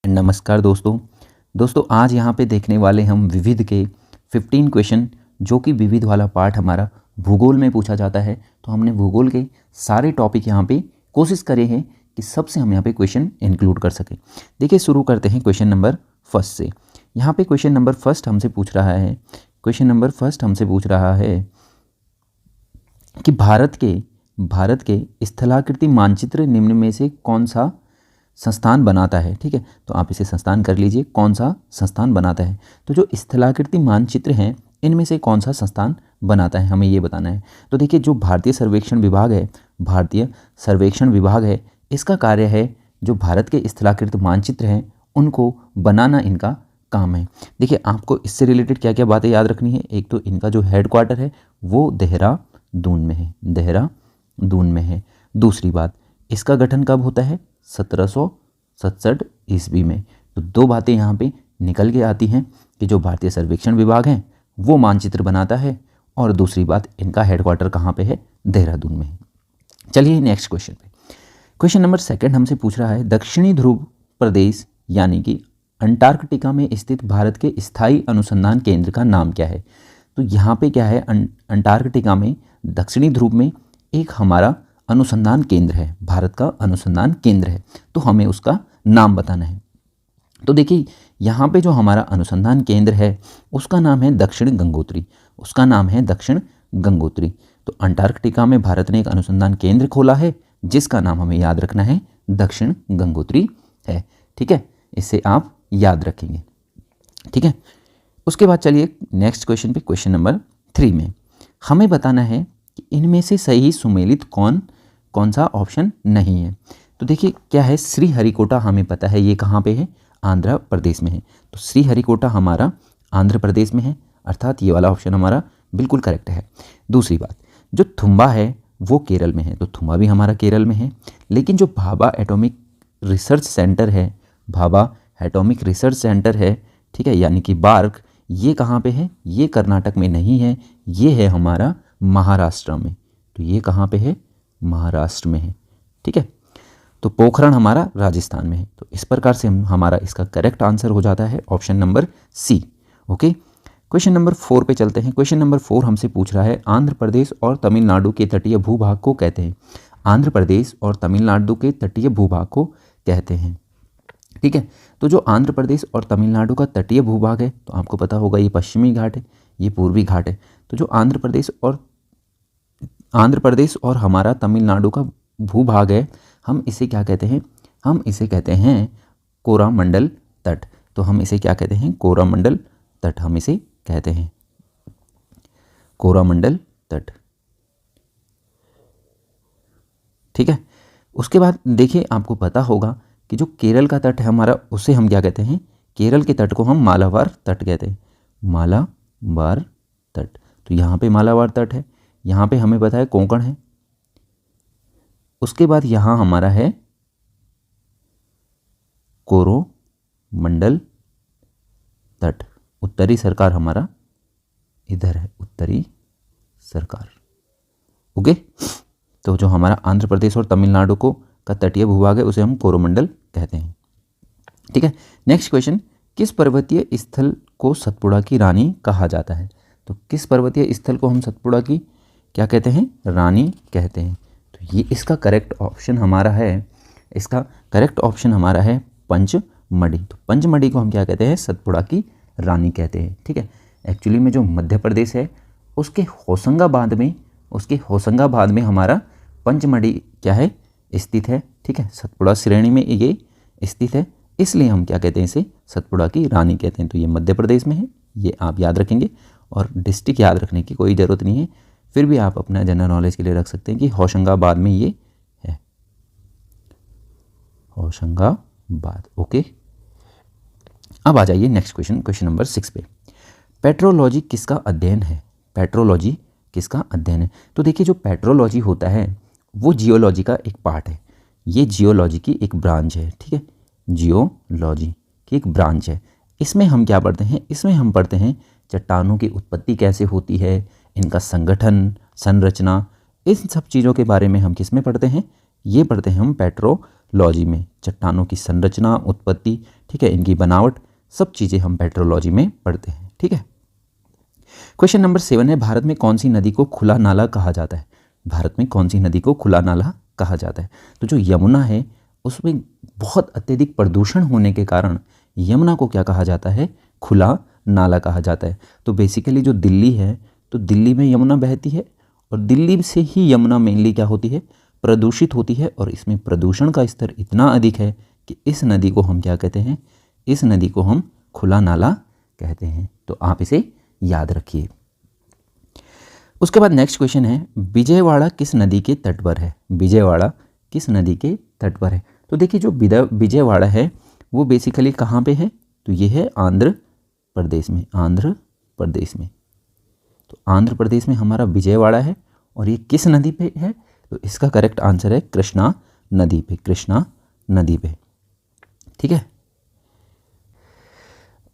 नमस्कार दोस्तों आज यहाँ पे देखने वाले हम विविध के 15 क्वेश्चन, जो कि विविध वाला पार्ट हमारा भूगोल में पूछा जाता है। तो हमने भूगोल के सारे टॉपिक यहाँ पे कोशिश करे हैं कि सबसे हम यहाँ पे क्वेश्चन इंक्लूड कर सकें। देखिए, शुरू करते हैं क्वेश्चन नंबर फर्स्ट से। यहाँ पे क्वेश्चन नंबर फर्स्ट हमसे पूछ रहा है कि भारत के स्थलाकृति मानचित्र निम्न में से कौन सा संस्थान बनाता है। ठीक है, तो आप इसे संस्थान कर लीजिए, कौन सा संस्थान बनाता है। तो जो स्थलाकृति मानचित्र हैं, इनमें से कौन सा संस्थान बनाता है, हमें ये बताना है। तो देखिए, जो भारतीय सर्वेक्षण विभाग है, इसका कार्य है जो भारत के स्थलाकृति मानचित्र हैं उनको बनाना इनका काम है। देखिए, आपको इससे रिलेटेड क्या क्या बातें याद रखनी है। एक तो इनका जो हेडक्वार्टर है वो देहरादून में है। दूसरी बात, इसका गठन कब होता है, 1767 ईस्वी में। तो दो बातें यहाँ पे निकल के आती हैं कि जो भारतीय सर्वेक्षण विभाग है वो मानचित्र बनाता है, और दूसरी बात, इनका हेडक्वार्टर कहाँ पे है, देहरादून में है। चलिए नेक्स्ट क्वेश्चन पे। क्वेश्चन नंबर सेकंड हमसे पूछ रहा है, दक्षिणी ध्रुव प्रदेश यानी कि अंटार्कटिका में स्थित भारत के स्थायी अनुसंधान केंद्र का नाम क्या है। तो यहाँ पे क्या है, अंटार्कटिका में दक्षिणी ध्रुव में एक हमारा अनुसंधान केंद्र है, भारत का अनुसंधान केंद्र है, तो हमें उसका नाम बताना है। तो देखिए, यहाँ पे जो हमारा अनुसंधान केंद्र है उसका नाम है दक्षिण गंगोत्री। तो अंटार्कटिका में भारत ने एक अनुसंधान केंद्र खोला है जिसका नाम हमें याद रखना है दक्षिण गंगोत्री है। ठीक है, इसे आप याद रखेंगे। ठीक है, उसके बाद चलिए नेक्स्ट क्वेश्चन पे। क्वेश्चन नंबर 3 में हमें बताना है कि इनमें से सही सुमेलित कौन सा ऑप्शन नहीं है। तो देखिए, क्या है, श्रीहरिकोटा हमें पता है ये कहाँ पे है, आंध्र प्रदेश में है। तो श्रीहरिकोटा हमारा आंध्र प्रदेश में है, अर्थात ये वाला ऑप्शन हमारा बिल्कुल करेक्ट है। दूसरी बात, जो थुम्बा है वो केरल में है, तो थुम्बा भी हमारा केरल में है। लेकिन जो भाभा एटॉमिक रिसर्च सेंटर है, ठीक है, यानी कि बार्क, ये कहाँ पे है, ये कर्नाटक में नहीं है, ये है हमारा महाराष्ट्र में। तो ये कहाँ पे है, महाराष्ट्र में है। ठीक है, तो पोखरण हमारा राजस्थान में है। तो इस प्रकार से हमारा इसका करेक्ट आंसर हो जाता है option number C. Okay, question number 4 पे चलते हैं। क्वेश्चन नंबर 4 हमसे पूछ रहा है, आंध्र प्रदेश और तमिलनाडु के तटीय भूभाग को कहते हैं। आंध्र प्रदेश और तमिलनाडु के तटीय भूभाग को कहते हैं। ठीक है, तो जो आंध्र प्रदेश और तमिलनाडु का तटीय भूभाग है, तो आपको पता होगा ये पश्चिमी घाट है, ये पूर्वी घाट है। तो जो आंध्र प्रदेश और हमारा तमिलनाडु का भूभाग है, हम इसे क्या कहते हैं, हम इसे कहते हैं कोरामंडल तट। तो हम इसे क्या कहते हैं, कोरामंडल तट, हम इसे कहते हैं कोरामंडल तट। ठीक है, उसके बाद देखिए, आपको पता होगा कि जो केरल का तट है हमारा, उसे हम क्या कहते हैं, केरल के तट को हम मालाबार तट कहते हैं, मालाबार तट। तो यहाँ पे मालाबार तट है, यहाँ पे हमें पता है कोंकण है। उसके बाद यहाँ हमारा है कोरोमंडल तट। उत्तरी सरकार हमारा इधर है, उत्तरी सरकार। ओके, तो जो हमारा आंध्र प्रदेश और तमिलनाडु को का तटीय भूभाग है उसे हम कोरोमंडल कहते हैं। ठीक है, नेक्स्ट क्वेश्चन, किस पर्वतीय स्थल को सतपुड़ा की रानी कहा जाता है। तो किस पर्वतीय स्थल को हम सतपुड़ा की क्या कहते हैं, रानी कहते हैं। तो ये इसका करेक्ट ऑप्शन हमारा है पंचमढ़ी। तो पंचमढ़ी को हम क्या कहते हैं, सतपुड़ा की रानी कहते हैं। ठीक है, एक्चुअली में जो मध्य प्रदेश है उसके होशंगाबाद में हमारा पंचमढ़ी क्या है, स्थित है। ठीक है, सतपुड़ा श्रेणी में ये स्थित है, इसलिए हम क्या कहते हैं, इसे सतपुड़ा की रानी कहते हैं। तो ये मध्य प्रदेश में है, ये आप याद रखेंगे, और डिस्ट्रिक्ट याद रखने की कोई ज़रूरत नहीं है, फिर भी आप अपना जनरल नॉलेज के लिए रख सकते हैं कि होशंगाबाद में ये है, होशंगाबाद। ओके, अब आ जाइए नेक्स्ट क्वेश्चन नंबर 6 पे। पेट्रोलॉजी किसका अध्ययन है। तो देखिए, जो पेट्रोलॉजी होता है वो जियोलॉजी का एक पार्ट है, ये जियोलॉजी की एक ब्रांच है। ठीक है, जियोलॉजी की एक ब्रांच है। इसमें हम क्या पढ़ते हैं, इसमें हम पढ़ते हैं चट्टानों की उत्पत्ति कैसे होती है, इनका संगठन, संरचना, इन सब चीज़ों के बारे में हम किस में पढ़ते हैं, ये पढ़ते हैं हम पेट्रोलॉजी में चट्टानों की संरचना, उत्पत्ति, ठीक है, इनकी बनावट, सब चीज़ें हम पेट्रोलॉजी में पढ़ते हैं। ठीक है। क्वेश्चन नंबर 7 है, भारत में कौन सी नदी को खुला नाला कहा जाता है? भारत में कौन सी नदी को खुला नाला कहा जाता है? तो जो यमुना है उसमें बहुत अत्यधिक प्रदूषण होने के कारण यमुना को क्या कहा जाता है? खुला नाला कहा जाता है। तो बेसिकली जो दिल्ली है, तो दिल्ली में यमुना बहती है और दिल्ली से ही यमुना मेनली क्या होती है? प्रदूषित होती है, और इसमें प्रदूषण का स्तर इतना अधिक है कि इस नदी को हम क्या कहते हैं? इस नदी को हम खुला नाला कहते हैं। तो आप इसे याद रखिए। उसके बाद नेक्स्ट क्वेश्चन है, विजयवाड़ा किस नदी के तट पर है? विजयवाड़ा किस नदी के तट पर है? तो देखिए जो विजयवाड़ा है वो बेसिकली कहाँ पे है? तो ये है आंध्र प्रदेश में। आंध्र प्रदेश में, तो आंध्र प्रदेश में हमारा विजयवाड़ा है, और ये किस नदी पे है? तो इसका करेक्ट आंसर है कृष्णा नदी पे। कृष्णा नदी पे। ठीक है।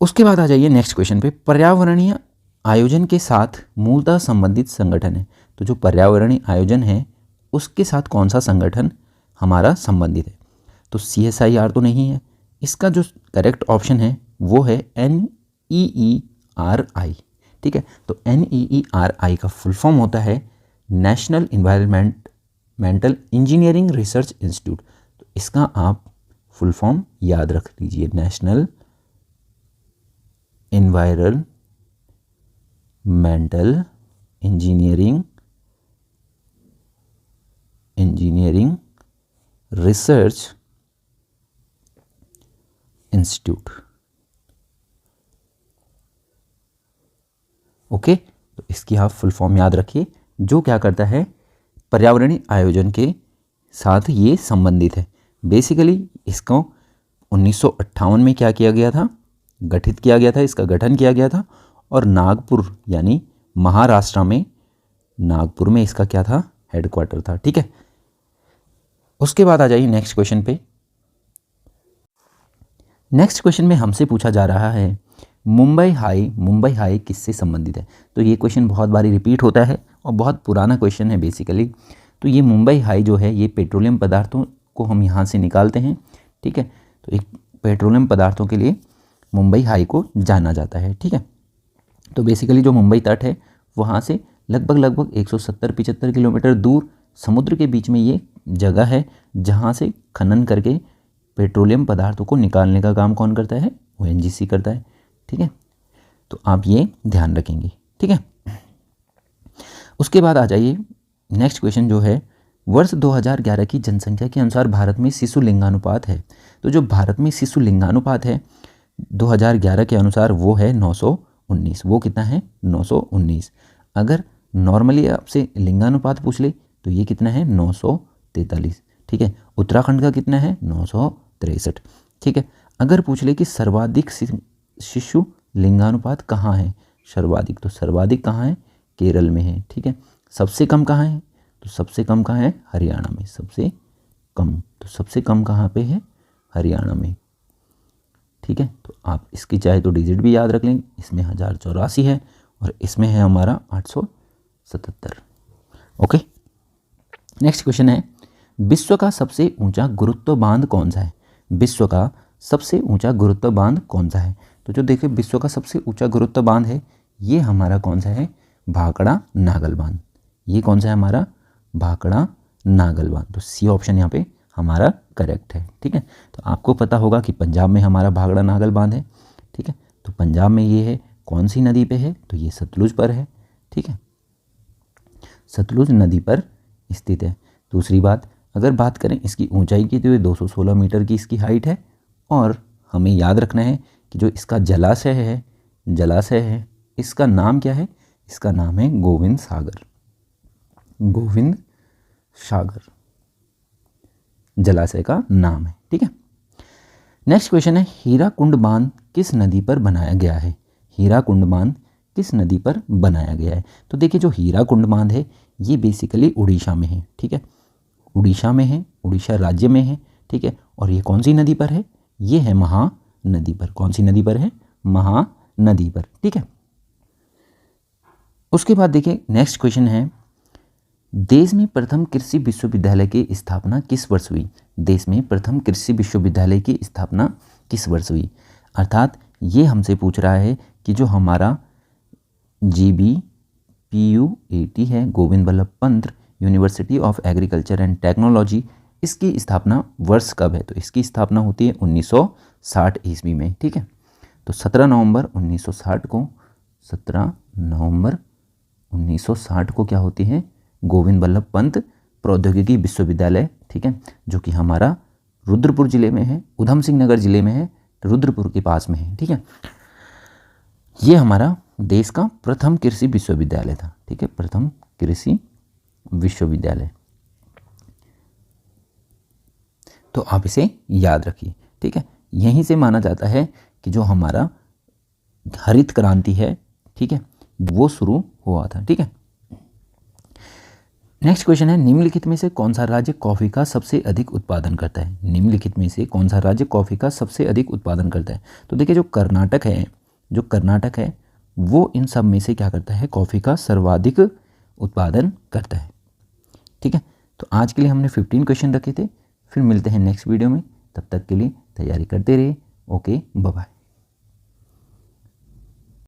उसके बाद आ जाइए नेक्स्ट क्वेश्चन पे, पर्यावरणीय आयोजन के साथ मूलतः संबंधित संगठन है। तो जो पर्यावरणीय आयोजन है उसके साथ कौन सा संगठन हमारा संबंधित है? तो CSIR तो नहीं है, इसका जो करेक्ट ऑप्शन है वो है NEERI। ठीक है। तो NEERI का फुल फॉर्म होता है national environmental engineering research institute. तो इसका आप फुल फॉर्म याद रख लीजिए, national environmental engineering research institute. Okay, तो इसकी आप फुल फॉर्म याद रखिए, जो क्या करता है? पर्यावरणीय आयोजन के साथ ये संबंधित है। बेसिकली इसको 1958 में क्या किया गया था? गठित किया गया था, इसका गठन किया गया था, और नागपुर यानी महाराष्ट्र में, नागपुर में इसका क्या था? हेडक्वार्टर था। ठीक है। उसके बाद आ जाइए नेक्स्ट क्वेश्चन पे। नेक्स्ट क्वेश्चन में हमसे पूछा जा रहा है, मुंबई हाई किससे संबंधित है? तो ये क्वेश्चन बहुत बारी रिपीट होता है और बहुत पुराना क्वेश्चन है बेसिकली। तो ये मुंबई हाई जो है ये पेट्रोलियम पदार्थों को हम यहाँ से निकालते हैं। ठीक है। तो एक पेट्रोलियम पदार्थों के लिए मुंबई हाई को जाना जाता है। ठीक है। तो बेसिकली जो मुंबई तट है वहाँ से लगभग 170-75 किलोमीटर दूर समुद्र के बीच में ये जगह है जहाँ से खनन करके पेट्रोलियम पदार्थों को निकालने का काम कौन करता है? ONGC करता है। ठीक है। तो आप ये ध्यान रखेंगे। ठीक है। उसके बाद आ जाइए नेक्स्ट क्वेश्चन जो है, वर्ष 2011 की जनसंख्या के अनुसार भारत में शिशु लिंगानुपात है। तो जो भारत में शिशु लिंगानुपात है 2011 के अनुसार वो है 919। वो कितना है? 919। अगर नॉर्मली आपसे लिंगानुपात पूछ ले तो ये कितना है? 943। ठीक है। उत्तराखंड का कितना है? 963। ठीक है। अगर पूछ ले कि सर्वाधिक शिशु लिंगानुपात कहाँ है? सर्वाधिक, तो सर्वाधिक कहाँ है? केरल में है। ठीक है। सबसे कम कहाँ है? तो सबसे कम कहाँ है? हरियाणा में। सबसे कम, तो सबसे कम कहाँ पे है? हरियाणा में। ठीक है। तो आप इसकी चाहे तो डिजिट भी याद रख लें, इसमें 1084 है और इसमें है हमारा 877। ओके। नेक्स्ट क्वेश्चन है, विश्व का सबसे ऊंचा गुरुत्व बांध कौन सा है? विश्व का सबसे ऊंचा गुरुत्व बांध कौन सा है? तो जो देखिए विश्व का सबसे ऊंचा गुरुत्व बांध है ये हमारा कौन सा है? भाखड़ा नागल बांध। ये कौन सा है हमारा? भाखड़ा नागल बांध। तो सी ऑप्शन यहाँ पे हमारा करेक्ट है। ठीक है। तो आपको पता होगा कि पंजाब में हमारा भाखड़ा नागल बांध है। ठीक है। तो पंजाब में ये है, कौन सी नदी पे है? तो ये सतलुज पर है। ठीक है। सतलुज नदी पर स्थित है। दूसरी बात, अगर बात करें इसकी ऊंचाई की तो ये 216 मीटर की इसकी हाइट है, और हमें याद रखना है कि जो इसका जलाशय है इसका नाम क्या है? इसका नाम है गोविंद सागर। गोविंद सागर जलाशय का नाम है। ठीक है। नेक्स्ट क्वेश्चन है, हीराकुंड बांध किस नदी पर बनाया गया है? हीराकुंड बांध किस नदी पर बनाया गया है? तो देखिए जो हीराकुंड बांध है ये बेसिकली उड़ीसा में है। ठीक है। उड़ीसा में है, उड़ीसा राज्य में है। ठीक है। और ये कौन सी नदी पर है? ये है महानदी पर। कौन सी नदी पर है? महानदी पर। ठीक है। उसके बाद देखिए नेक्स्ट क्वेश्चन है, देश में प्रथम कृषि विश्वविद्यालय की स्थापना किस वर्ष हुई? देश में प्रथम कृषि विश्वविद्यालय की स्थापना किस वर्ष हुई? अर्थात ये हमसे पूछ रहा है कि जो हमारा GBPUAT है, Govind Ballabh Pant university of agriculture and technology, इसकी स्थापना वर्ष कब है? तो इसकी स्थापना होती है 1960 ईस्वी में। ठीक है, तो 17 नवंबर 1960 को 17 नवंबर 1960 को क्या होती है? गोविंद बल्लभ पंत प्रौद्योगिकी विश्वविद्यालय, ठीक है, जो कि हमारा रुद्रपुर जिले में है, उधम सिंह नगर जिले में है, रुद्रपुर के पास में है। ठीक है, ये हमारा देश का प्रथम कृषि विश्वविद्यालय था। ठीक है, प्रथम कृषि विश्वविद्यालय, तो आप इसे याद रखिए। ठीक है, यहीं से माना जाता है कि जो हमारा हरित क्रांति है, ठीक है, वो शुरू हुआ था। ठीक है, नेक्स्ट क्वेश्चन है, निम्नलिखित में से कौन सा राज्य कॉफ़ी का सबसे अधिक उत्पादन करता है? निम्नलिखित में से कौन सा राज्य कॉफ़ी का सबसे अधिक उत्पादन करता है? तो देखिए, जो कर्नाटक है वो इन सब में से क्या करता है? कॉफ़ी का सर्वाधिक उत्पादन करता है। ठीक है, तो आज के लिए हमने 15 क्वेश्चन रखे थे। फिर मिलते हैं नेक्स्ट वीडियो में, तब तक के लिए तैयारी करते रहिए। Okay, bye bye.